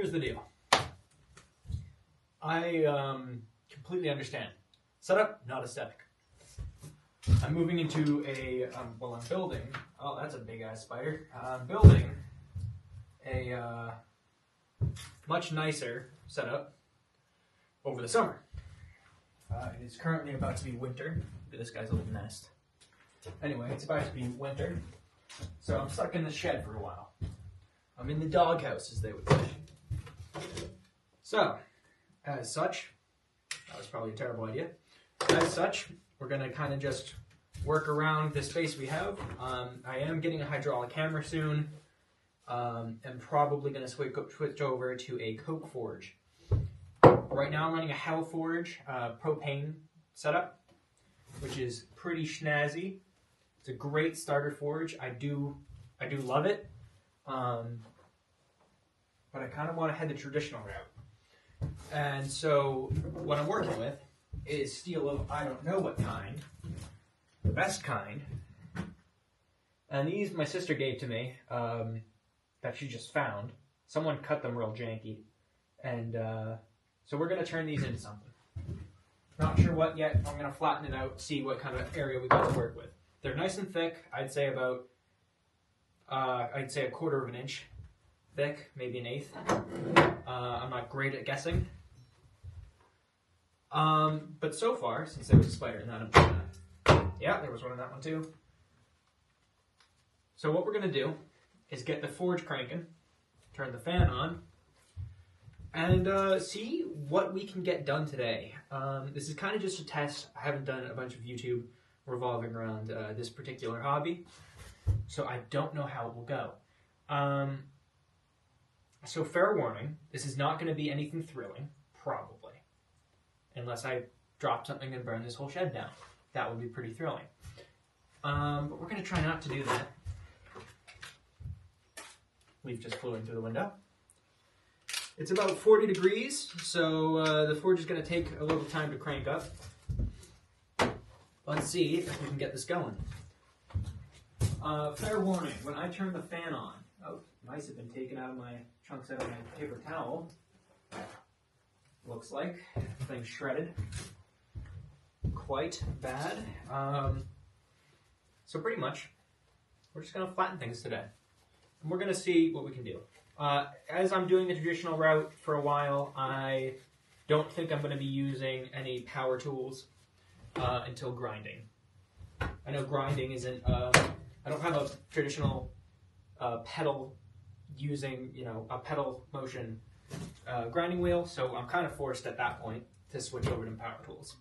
here's the deal. I completely understand. Setup, not aesthetic. I'm moving into a, I'm building, oh, that's a big ass spider. I'm building a much nicer setup over the summer. It is currently about to be winter. Look at this guy's little nest. Anyway, it's about to be winter, so I'm stuck in the shed for a while. I'm in the doghouse, as they would say. So, as such, that was probably a terrible idea. As such, we're going to kind of just work around the space we have. I am getting a hydraulic hammer soon, and probably going to switch over to a coke forge. Right now I'm running a Hell Forge propane setup, which is pretty snazzy. It's a great starter forge. I do love it, but I kind of want to head the traditional route. And so what I'm working with is steel of I don't know what kind, the best kind. And these my sister gave to me that she just found. Someone cut them real janky, and so we're going to turn these into something. Not sure what yet. I'm going to flatten it out, see what kind of area we got to work with. They're nice and thick. I'd say about, I'd say a quarter of an inch thick, maybe an eighth. I'm not great at guessing. But so far, since there was a spider in that, yeah, there was one in that one too. So what we're going to do is get the forge cranking, turn the fan on, and see what we can get done today. This is kind of just a test. I haven't done a bunch of YouTube revolving around this particular hobby, so I don't know how it will go. So fair warning, this is not going to be anything thrilling, probably, unless I drop something and burn this whole shed down. That would be pretty thrilling. But we're going to try not to do that. Leaf just flew in through the window. It's about 40 degrees, so the forge is going to take a little time to crank up. Let's see if we can get this going. Fair warning, when I turn the fan on, oh, mice have been taken out of my chunks out of my paper towel. Looks like things shredded. Quite bad. So pretty much, we're just going to flatten things today. And we're going to see what we can do. As I'm doing the traditional route for a while, I don't think I'm going to be using any power tools until grinding. I know grinding isn't, I don't have a traditional pedal using, a pedal motion grinding wheel, so I'm kind of forced at that point to switch over to power tools.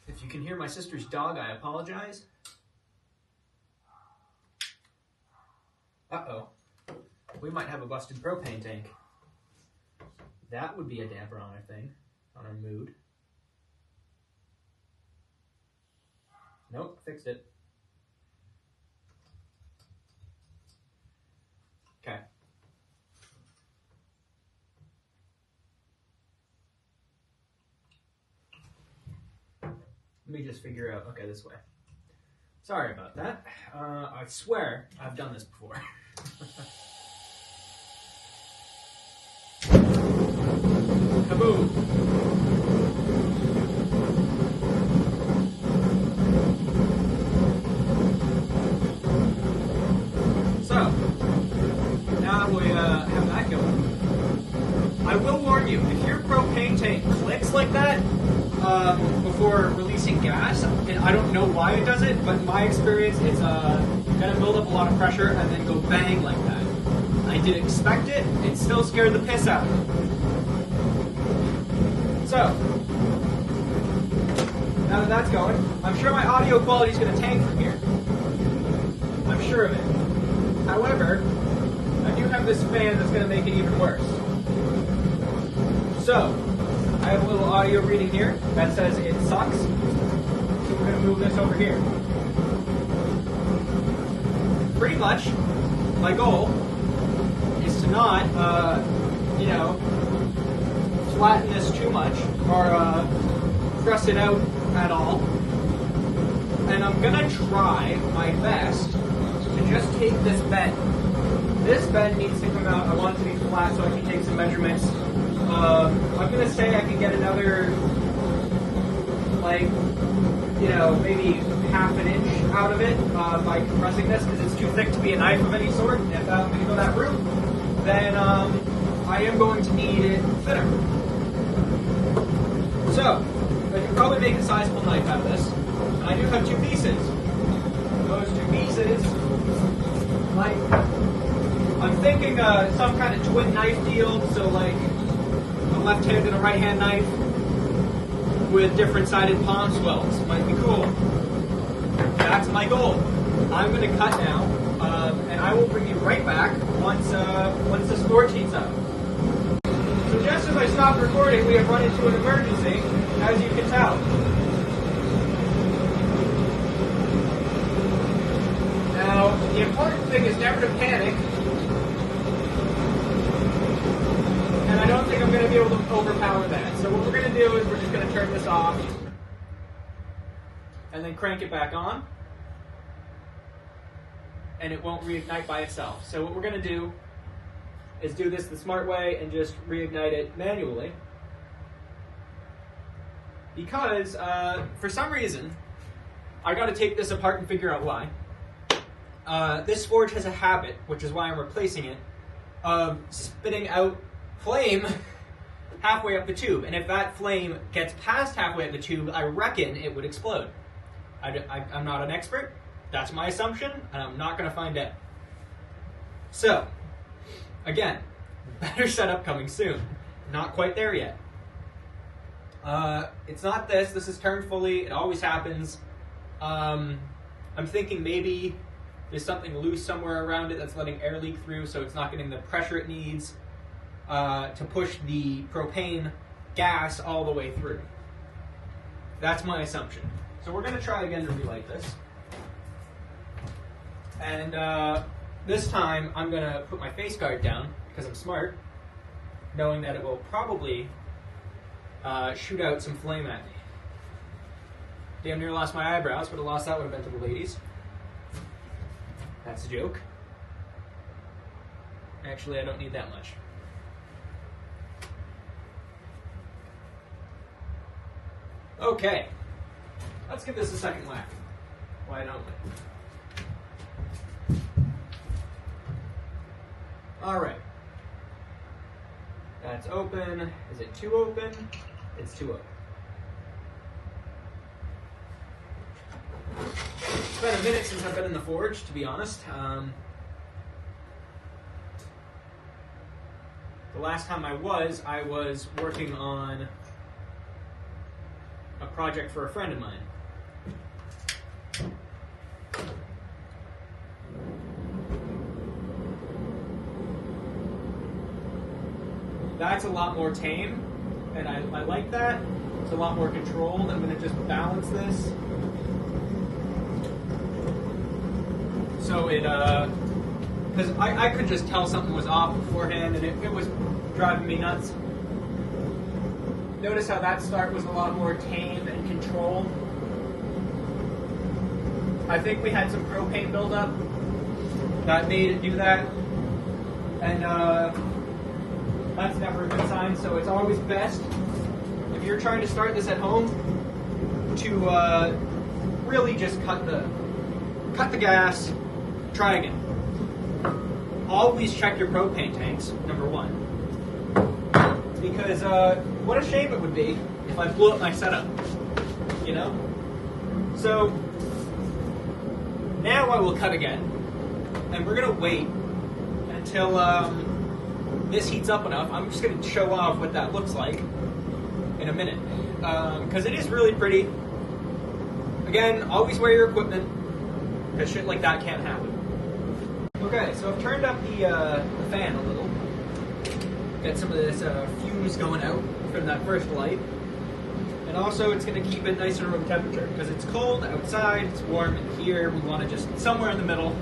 If you can hear my sister's dog, I apologize. Uh-oh. We might have a busted propane tank. That would be a damper on our thing, on our mood. Nope, fixed it. Okay. Let me just figure out, okay, this way. Sorry about that. I swear I've done this before. Kaboom! So, now we have that going. I will warn you, if your propane tank clicks like that before releasing gas, and I don't know why it does it, but in my experience, it's going to build up a lot of pressure and then go bang like that. I didn't expect it. It still scared the piss out of me. So, now that that's going, I'm sure my audio quality is going to tank from here. I'm sure of it. However, I do have this fan that's going to make it even worse. So, I have a little audio reading here that says it sucks. So we're going to move this over here. Pretty much, my goal is to not, flatten this too much or press it out at all. And I'm going to try my best to just take this bend This bend needs to come out. I want it to be flat so I can take some measurements. I'm gonna say I can get another, like, you know, maybe half an inch out of it by compressing this because it's too thick to be a knife of any sort. And if I'm gonna go that route, then I am going to need it thinner. So, I can probably make a sizable knife out of this. And I do have two pieces. Those two pieces, like, I'm thinking some kind of twin knife deal, so like a left hand and a right hand knife with different sided palm swells. Might be cool. That's my goal. I'm going to cut now, and I will bring you right back once the score heats up. So just as I stopped recording, we have run into an emergency, as you can tell. Now, the important thing is never to panic. And I don't think I'm going to be able to overpower that. So what we're going to do is we're just going to turn this off and then crank it back on. And it won't reignite by itself. So what we're going to do is do this the smart way and just reignite it manually. Because for some reason, I got to take this apart and figure out why. This forge has a habit, which is why I'm replacing it, of spitting out flame halfway up the tube. And if that flame gets past halfway up the tube, I reckon it would explode. I'm not an expert. That's my assumption, and I'm not going to find out. So, again, better setup coming soon. Not quite there yet. It's not this. This is turned fully. It always happens. I'm thinking maybe there's something loose somewhere around it that's letting air leak through, so it's not getting the pressure it needs to push the propane gas all the way through. That's my assumption. So we're going to try again to relight this. And this time I'm going to put my face guard down because I'm smart, knowing that it will probably shoot out some flame at me. Damn near lost my eyebrows. Would have lost that would have been to the ladies. That's a joke. Actually, I don't need that much. Okay. Let's give this a second whack. Why don't we? Alright. That's open. Is it too open? It's too open. It's been a minute since I've been in the forge, to be honest. The last time I was working on a project for a friend of mine. That's a lot more tame, and I like that. It's a lot more controlled. I'm going to just balance this. So it, because I could just tell something was off beforehand, and it was driving me nuts. Notice how that start was a lot more tame and controlled. I think we had some propane buildup that made it do that, and that's never a good sign. So it's always best, if you're trying to start this at home, to really just cut the gas. Try again. Always check your propane tanks, number one. Because what a shame it would be if I blew up my setup, you know? So, now I will cut again, and we're going to wait until this heats up enough. I'm just going to show off what that looks like in a minute, because it is really pretty. Again, always wear your equipment, because shit like that can't happen. Okay, so I've turned up the fan a little. Get some of this fumes going out from that first light. And also it's going to keep it nice and room temperature, because it's cold outside, it's warm in here. We want to just somewhere in the middle.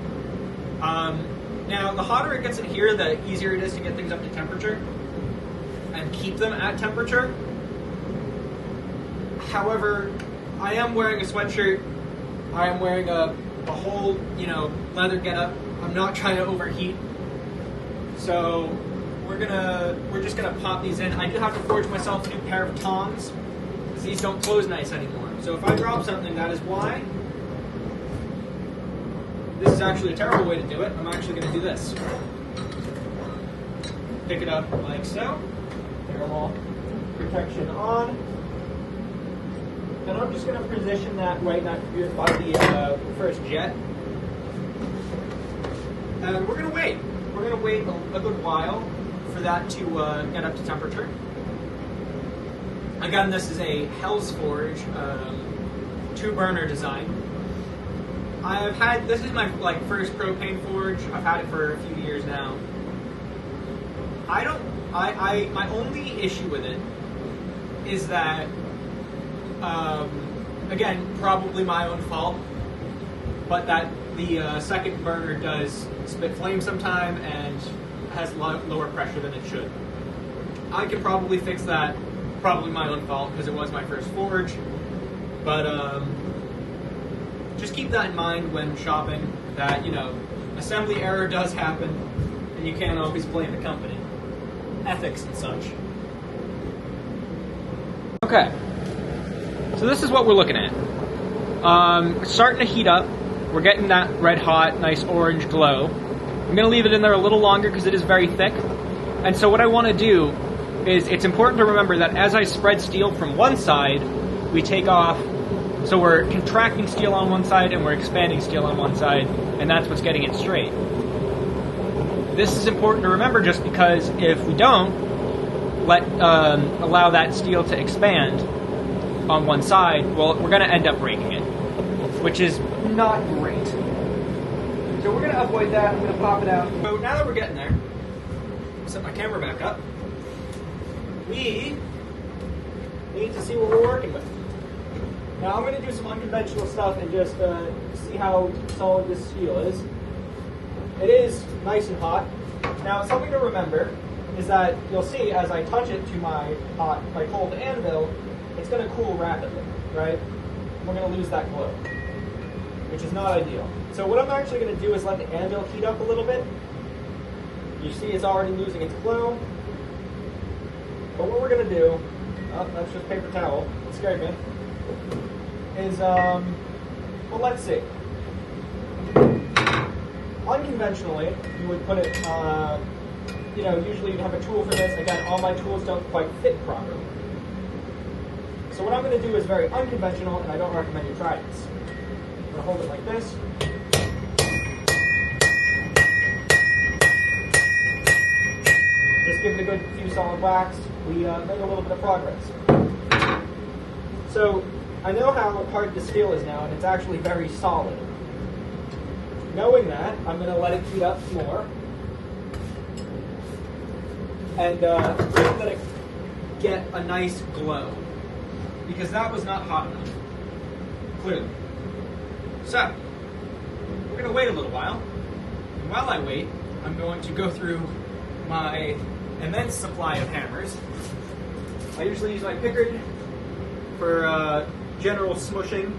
Now, the hotter it gets in here, the easier it is to get things up to temperature and keep them at temperature. However, I am wearing a sweatshirt. I am wearing a whole, leather getup. I'm not trying to overheat. So we're just gonna pop these in. I do have to forge myself a new pair of tongs, because these don't close nice anymore. So if I drop something, that is why. This is actually a terrible way to do it. I'm actually gonna do this. Pick it up like so. Parallel protection on. And I'm just going to position that right by the first jet. And we're going to wait. We're going to wait a good while for that to get up to temperature. Again, this is a Hell's Forge 2-burner design. This is my first propane forge. I've had it for a few years now. My only issue with it is that, again, probably my own fault, but that the second burner does spit flame sometime and has lower pressure than it should. I can probably fix that, probably my own fault because it was my first forge, but just keep that in mind when shopping, that, assembly error does happen and you can't always blame the company. Ethics and such. Okay, so this is what we're looking at. It's starting to heat up. We're getting that red hot, nice orange glow. I'm going to leave it in there a little longer because it is very thick. And so what I want to do is, it's important to remember that as I spread steel from one side, we take off. So we're contracting steel on one side and we're expanding steel on one side, and that's what's getting it straight. This is important to remember just because if we don't allow that steel to expand on one side, well, we're going to end up breaking it, which is not great. So we're going to avoid that. I'm going to pop it out. So now that we're getting there, set my camera back up. We need to see what we're working with. Now I'm going to do some unconventional stuff and just see how solid this steel is. It is nice and hot. Now, something to remember is that you'll see as I touch it to my cold anvil, it's going to cool rapidly, right? We're going to lose that glow, which is not ideal. So what I'm actually going to do is let the anvil heat up a little bit. You see it's already losing its glow. But what we're going to do, oh, that's just paper towel, it scared me, is, well, let's see. Unconventionally, you would put it, usually you'd have a tool for this. Again, all my tools don't quite fit properly. So what I'm going to do is very unconventional, and I don't recommend you try this. I'm going to hold it like this. Just give it a good few solid whacks. We make a little bit of progress. So I know how hard the steel is now, and it's actually very solid. Knowing that, I'm going to let it heat up more and let it get a nice glow, because that was not hot enough, clearly. So, we're going to wait a little while, and while I wait, I'm going to go through my immense supply of hammers. I usually use my Pickard for general smushing,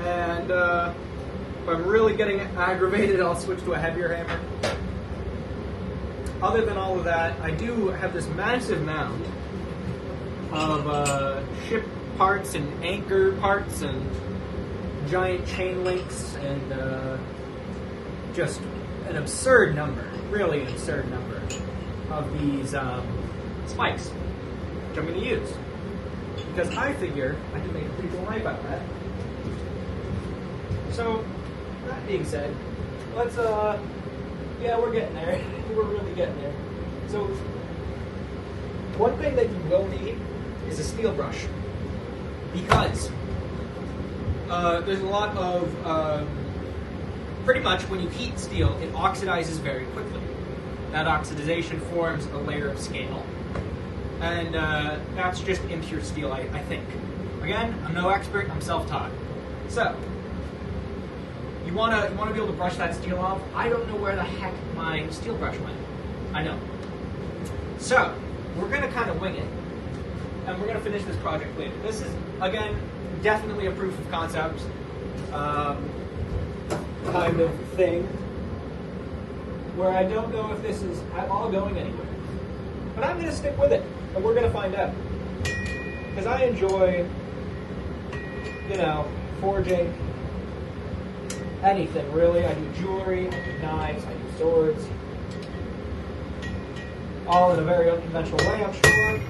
and if I'm really getting aggravated, I'll switch to a heavier hammer. Other than all of that, I do have this massive mound of ship parts and anchor parts and giant chain links and just an absurd number, really an absurd number of these spikes, which I'm going to use. Because I figure I can make a pretty cool knife out of that. So, that being said, let's, yeah, we're getting there. We're really getting there. So, one thing that you will need is a steel brush. Because there's a lot of, pretty much when you heat steel, it oxidizes very quickly. That oxidization forms a layer of scale. And that's just impure steel, I think. Again, I'm no expert, I'm self-taught. So, you wanna be able to brush that steel off. I don't know where the heck my steel brush went. I know. So, we're gonna kind of wing it, and we're gonna finish this project later. This is, again, definitely a proof of concept kind of thing. where I don't know if this is at all going anywhere. But I'm going to stick with it, and we're going to find out. Because I enjoy, you know, forging anything, really. I do jewelry, I do knives, I do swords. All in a very unconventional way, I'm sure.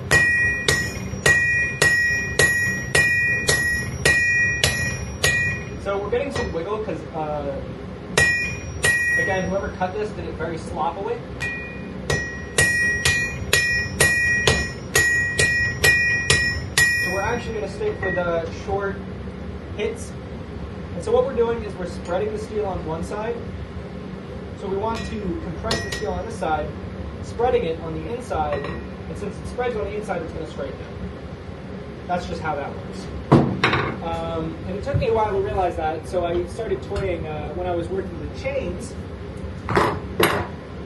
So we're getting some wiggle because, again, whoever cut this did it very sloppily. So we're actually going to stick with short hits. And so what we're doing is we're spreading the steel on one side. So we want to compress the steel on this side, spreading it on the inside. And since it spreads on the inside, it's going to straighten out. That's just how that works. And it took me a while to realize that, so I started toying, when I was working with chains,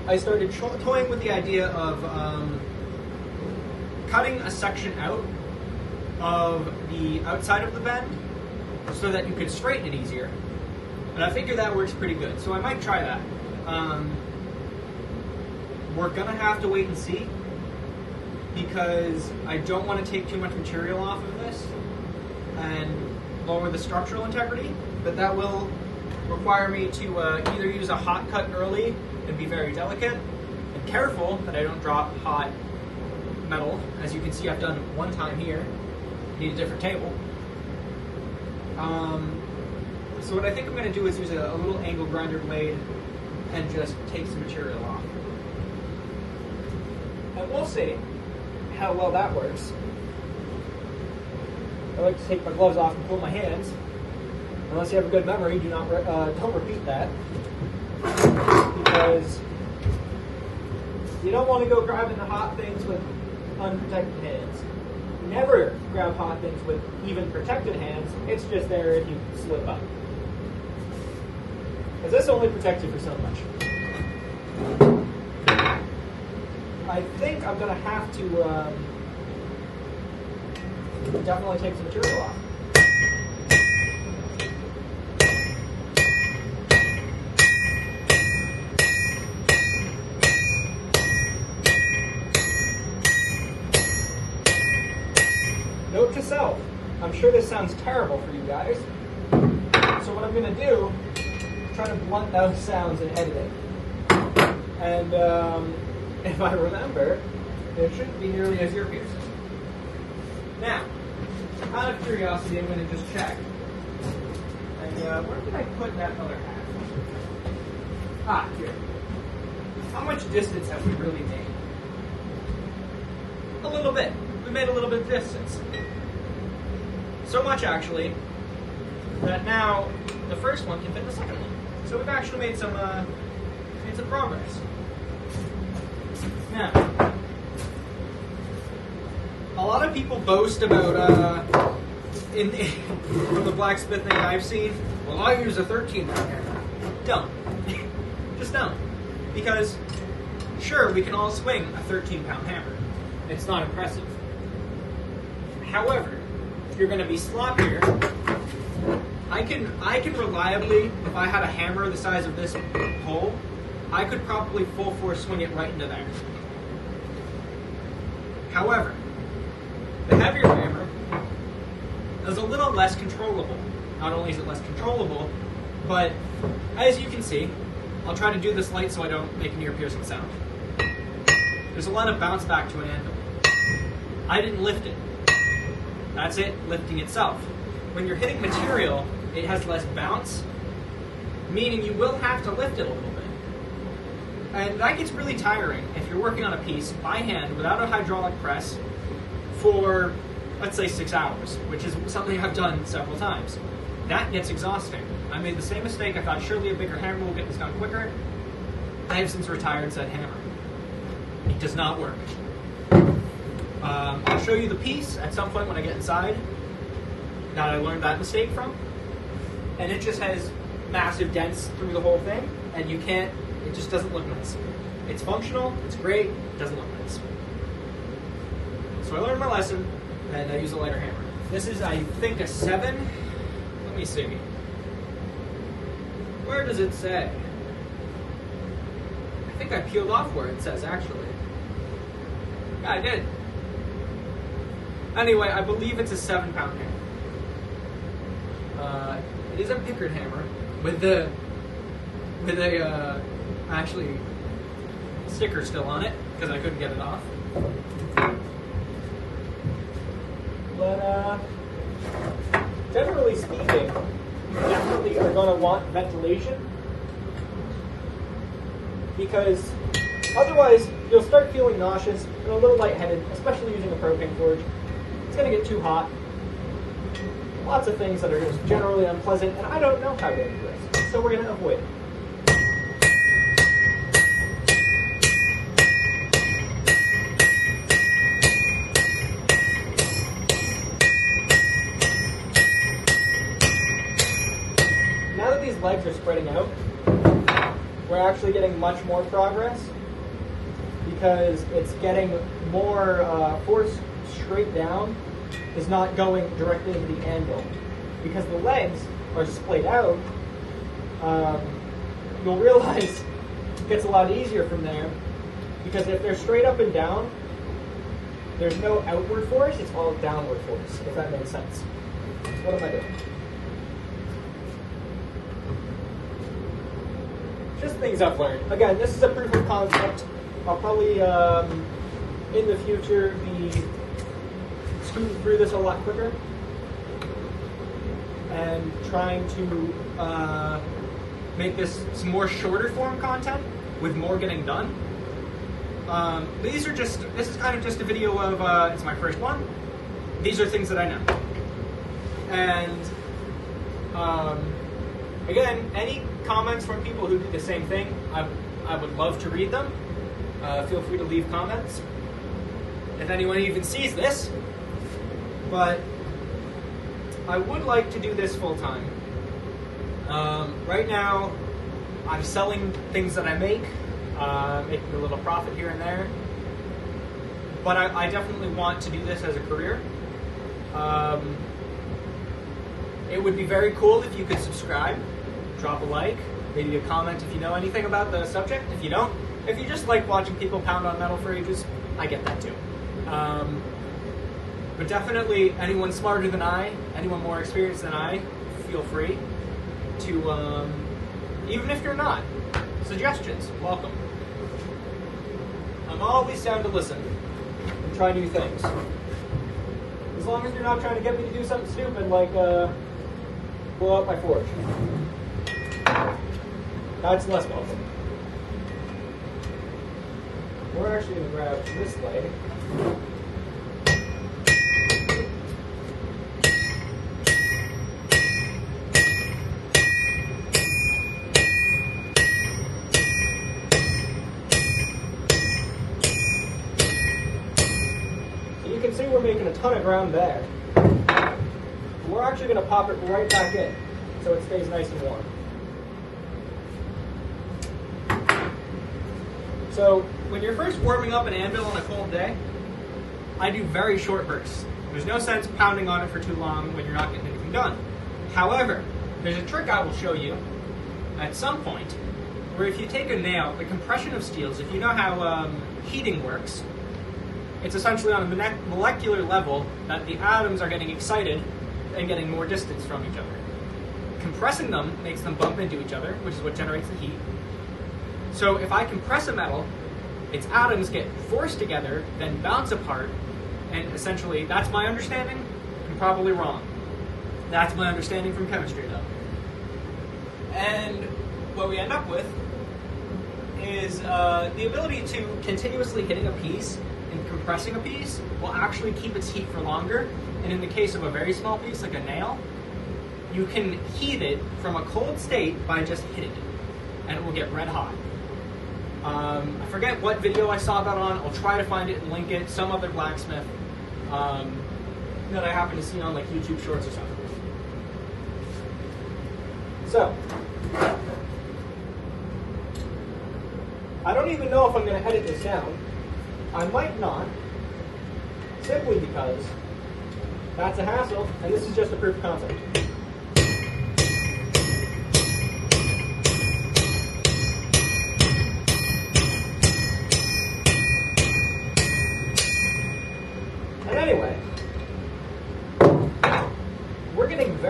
I started toying with the idea of cutting a section out of the outside of the bend so that you could straighten it easier. And I figure that works pretty good, so I might try that. We're going to have to wait and see, because I don't want to take too much material off of this and lower the structural integrity, but that will require me to either use a hot cut early and be very delicate and careful that I don't drop hot metal. As you can see, I've done one time here. Need a different table. So what I think I'm going to do is use a little angle grinder blade and just take some material off. And we'll see how well that works. I like to take my gloves off and pull my hands. Unless you have a good memory, don't repeat that. Because you don't want to go grabbing the hot things with unprotected hands. Never grab hot things with even protected hands. It's just there if you slip up. Because this only protects you for so much. I think I'm going to have to definitely take some material off. Note to self, I'm sure this sounds terrible for you guys. So what I'm going to do, try to blunt those sounds in editing. And if I remember, it shouldn't be nearly as ear-piercing. Now, out of curiosity, I'm going to just check. And where did I put that other half? Ah, here. How much distance have we really made? A little bit. We made a little bit of distance. So much, actually, that now the first one can fit the second one. So we've actually made some progress. Now, a lot of people boast about, from the blacksmithing I've seen, well, I use a 13-pound hammer. Don't. Just don't. Because, sure, we can all swing a 13-pound hammer. It's not impressive. However, if you're going to be sloppier, I can reliably, if I had a hammer the size of this hole, I could probably full force swing it right into there. However, the heavier hammer is a little less controllable. Not only is it less controllable, but as you can see, I'll try to do this light so I don't make an ear-piercing sound. There's a lot of bounce back to an anvil. I didn't lift it. That's it, lifting itself. When you're hitting material, it has less bounce, meaning you will have to lift it a little bit. And that gets really tiring if you're working on a piece by hand without a hydraulic press for, let's say, 6 hours, which is something I've done several times. That gets exhausting. I made the same mistake. I thought surely a bigger hammer will get this done quicker. I have since retired said hammer. It does not work. I'll show you the piece at some point when I get inside that I learned that mistake from. And it just has massive dents through the whole thing, and you can't, it just doesn't look nice. It's functional, it's great, it doesn't look nice. So I learned my lesson, and I use a lighter hammer. This is, I think, a 7. Let me see. Where does it say? I think I peeled off where it says, actually. Yeah, I did. Anyway, I believe it's a 7-pound hammer. It is a Pickard hammer with a actually sticker still on it because I couldn't get it off. But generally speaking, you definitely are going to want ventilation, because otherwise you'll start feeling nauseous and a little lightheaded, especially using a propane forge. It's going to get too hot. Lots of things that are just generally unpleasant, and I don't know how dangerous, so we're going to avoid it. Now that these legs are spreading out, we're actually getting much more progress because it's getting more force straight down, is not going directly into the anvil. Because the legs are splayed out, you'll realize it gets a lot easier from there, because if they're straight up and down, there's no outward force, it's all downward force, if that makes sense. So what am I doing? Just things I've learned. Again, this is a proof of concept. I'll probably, in the future, be scooting through this a lot quicker and trying to make this some more shorter form content with more getting done. This is kind of just a video of, it's my first one. These are things that I know. And, again, any comments from people who do the same thing, I would love to read them. Feel free to leave comments if anyone even sees this. But I would like to do this full time. Right now, I'm selling things that I make, making a little profit here and there. But I definitely want to do this as a career. It would be very cool if you could subscribe, drop a like, maybe a comment if you know anything about the subject. If you don't, if you just like watching people pound on metal for ages, I get that too. But definitely anyone smarter than I, anyone more experienced than I, feel free to, even if you're not, suggestions, welcome. I'm always down to listen and try new things. As long as you're not trying to get me to do something stupid like blow up my forge. That's less welcome. We're actually going to grab this leg. So you can see we're making a ton of ground there. We're actually going to pop it right back in so it stays nice and warm. So when you're first warming up an anvil on a cold day, I do very short bursts. There's no sense pounding on it for too long when you're not getting anything done. However, there's a trick I will show you at some point where if you take a nail, the compression of steels, if you know how heating works, it's essentially on a molecular level that the atoms are getting excited and getting more distance from each other. Compressing them makes them bump into each other, which is what generates the heat. So if I compress a metal, its atoms get forced together, then bounce apart, and essentially, that's my understanding. I'm probably wrong. That's my understanding from chemistry, though. And what we end up with is the ability to continuously hitting a piece and compressing a piece will actually keep its heat for longer. And in the case of a very small piece, like a nail, you can heat it from a cold state by just hitting it, and it will get red hot. I forget what video I saw that on. I'll try to find it and link it. Some other blacksmith that I happen to see on like YouTube Shorts or something. So, I don't even know if I'm going to edit this down. I might not, simply because that's a hassle, and this is just a proof of concept.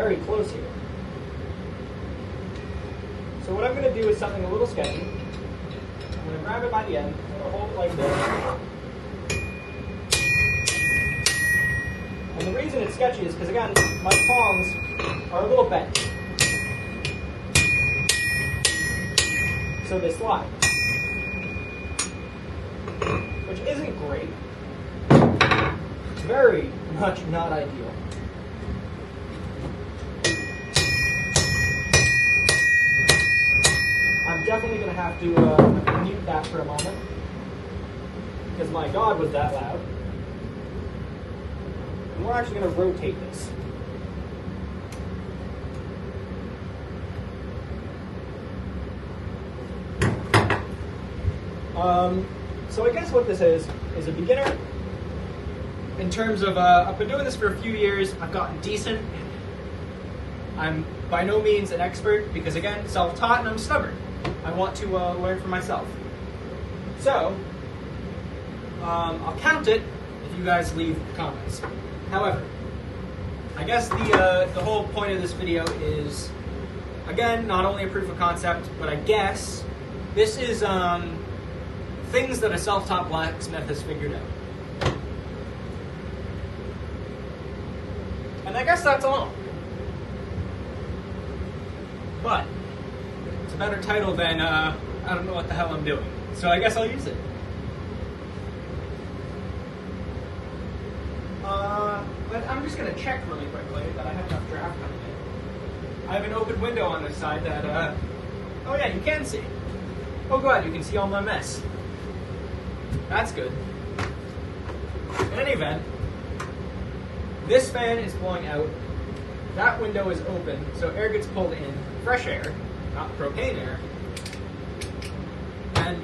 very close here. So what I'm going to do is something a little sketchy. I'm going to grab it by the end, I'm going to hold it like this. And the reason it's sketchy is because, again, my palms are a little bent. So they slide. Which isn't great. It's very much not ideal. I'm definitely going to have to mute that for a moment, because my God was that loud. And we're actually going to rotate this. So I guess what this is a beginner. In terms of, I've been doing this for a few years, I've gotten decent. I'm by no means an expert, because again, self-taught and I'm stubborn. I want to learn for myself. So, I'll count it if you guys leave comments. However, I guess the whole point of this video is, again, not only a proof of concept, but I guess this is things that a self-taught blacksmith has figured out. And I guess that's all. But it's a better title than I don't know what the hell I'm doing. So I guess I'll use it. But I'm just going to check really quickly that I have enough draft coming in. I have an open window on this side that, oh yeah, you can see. Oh god, you can see all my mess. That's good. In any event, this fan is blowing out. That window is open, so air gets pulled in. Fresh air, not propane air. And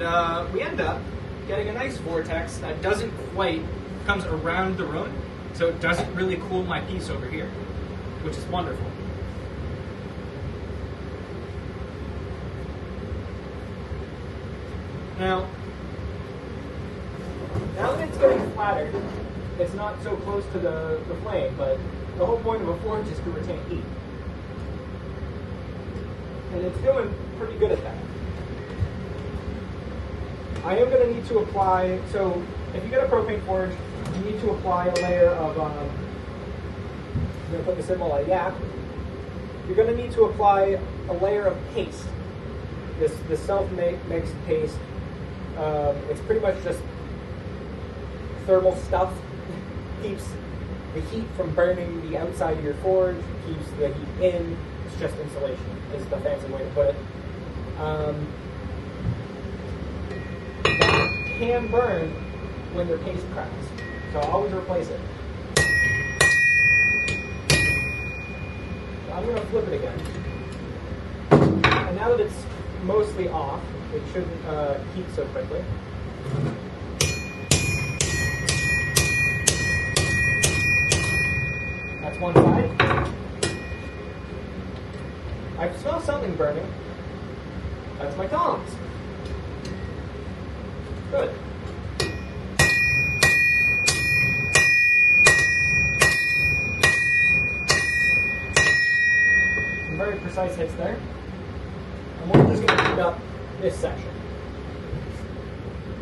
we end up getting a nice vortex that doesn't quite, comes around the room, so it doesn't really cool my piece over here, which is wonderful. Now that it's getting flattered, it's not so close to the flame, but the whole point of a forge is to retain heat. And it's doing pretty good at that. I am going to need to apply, so if you get a propane forge, you need to apply a layer of, I'm going to put the symbol like that. You're going to need to apply a layer of paste. This self-mixed paste. It's pretty much just thermal stuff. Keeps the heat from burning the outside of your forge, keeps the heat in. It's just insulation, is the fancy way to put it. That can burn when your paste cracks, so always replace it. So I'm going to flip it again. And now that it's mostly off, it shouldn't heat so quickly. That's one side. I smell something burning. That's my tongs. Good. Some very precise hits there. And we're just going to heat up this section.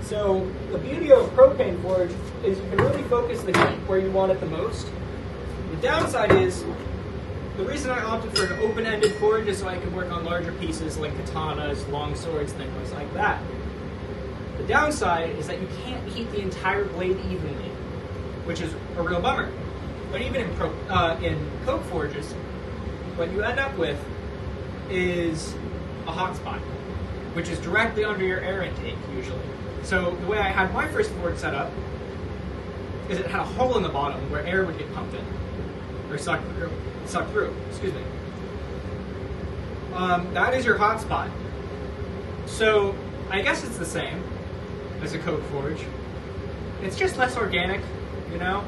So the beauty of propane forge is you can really focus the heat where you want it the most. The downside is, the reason I opted for an open-ended forge is so I can work on larger pieces like katanas, long swords, things like that. The downside is that you can't heat the entire blade evenly, which is a real bummer. But even in coke forges, what you end up with is a hot spot, which is directly under your air intake usually. So the way I had my first forge set up is it had a hole in the bottom where air would get pumped in, or sucked through, excuse me. That is your hot spot. So I guess it's the same as a coke forge. It's just less organic, you know?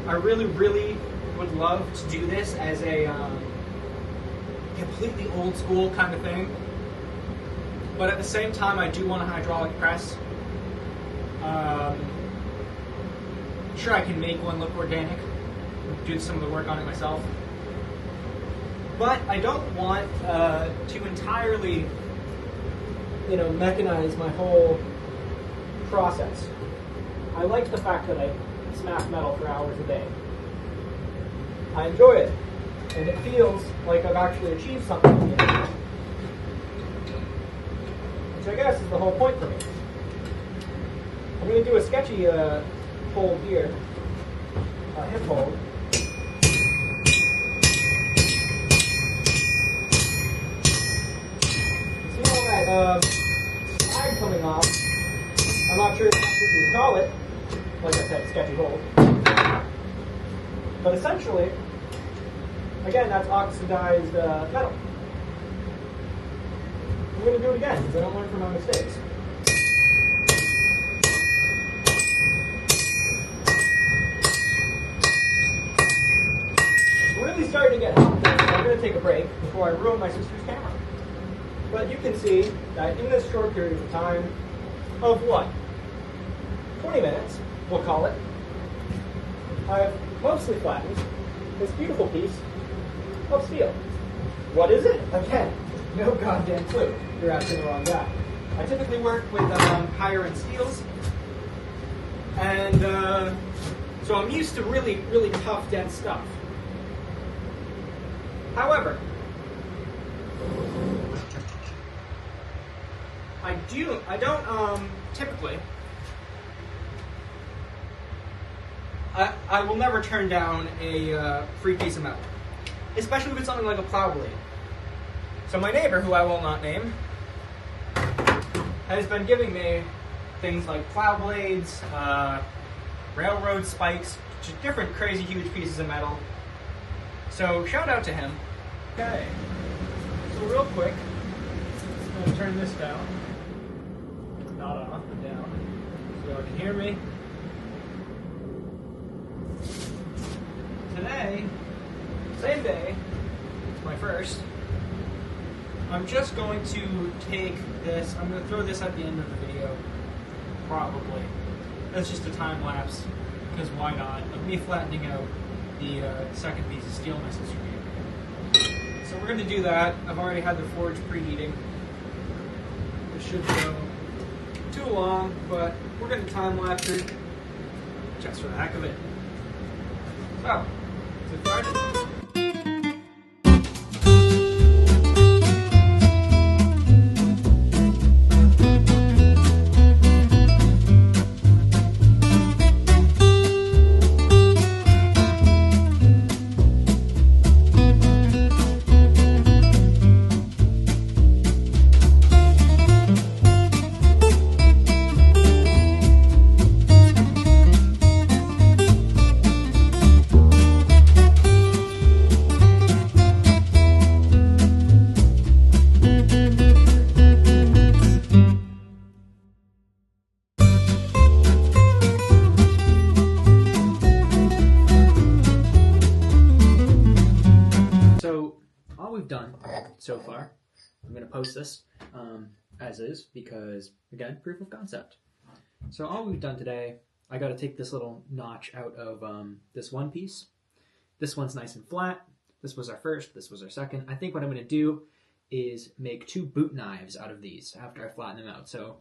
I really, really would love to do this as a completely old school kind of thing. But at the same time, I do want a hydraulic press. Sure, I can make one look organic, do some of the work on it myself. But I don't want to entirely, mechanize my whole process. I like the fact that I smash metal for hours a day. I enjoy it, and it feels like I've actually achieved something in the end. Which I guess is the whole point for me. I'm going to do a sketchy hold here, a hip hold. You see all that slide coming off? I'm not sure if that's what you would call it. Like I said, sketchy hold. But essentially, again, that's oxidized metal. I'm going to do it again because I don't learn from my mistakes. It's really starting to get hot, so I'm going to take a break before I ruin my sister's camera. But you can see that in this short period of time, of what? 20 minutes, we'll call it, I've mostly flattened this beautiful piece of steel. What is it? Again, no goddamn clue. You're asking the wrong guy. I typically work with higher end steels, and so I'm used to really, really tough, dense stuff. However, I don't typically, I will never turn down a free piece of metal, especially if it's something like a plow blade. So my neighbor, who I will not name, has been giving me things like plow blades, railroad spikes, just different crazy huge pieces of metal. So shout out to him. Okay, so real quick, I'm going to turn this down. Not off, but down, so you can hear me. Today, same day, it's my first, I'm just going to take this, I'm going to throw this at the end of the video, probably. That's just a time lapse, because why not? Of me flattening out the second piece of steel my sister gave me. So we're going to do that. I've already had the forge preheating. This shouldn't go too long, but we're going to time lapse it just for the heck of it. So, let's get started. All we've done so far, I'm going to post this as is because, again, proof of concept. So all we've done today, I got to take this little notch out of this one piece. This one's nice and flat. This was our first. This was our second. I think what I'm going to do is make 2 boot knives out of these after I flatten them out. So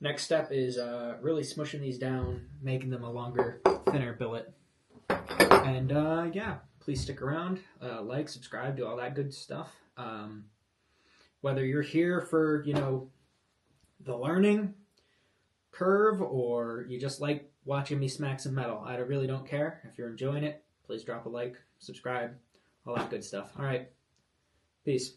next step is really smushing these down, making them a longer, thinner billet. And yeah. Please stick around, like, subscribe, do all that good stuff. Whether you're here for, the learning curve or you just like watching me smack some metal, I really don't care. If you're enjoying it, please drop a like, subscribe, all that good stuff. All right, peace.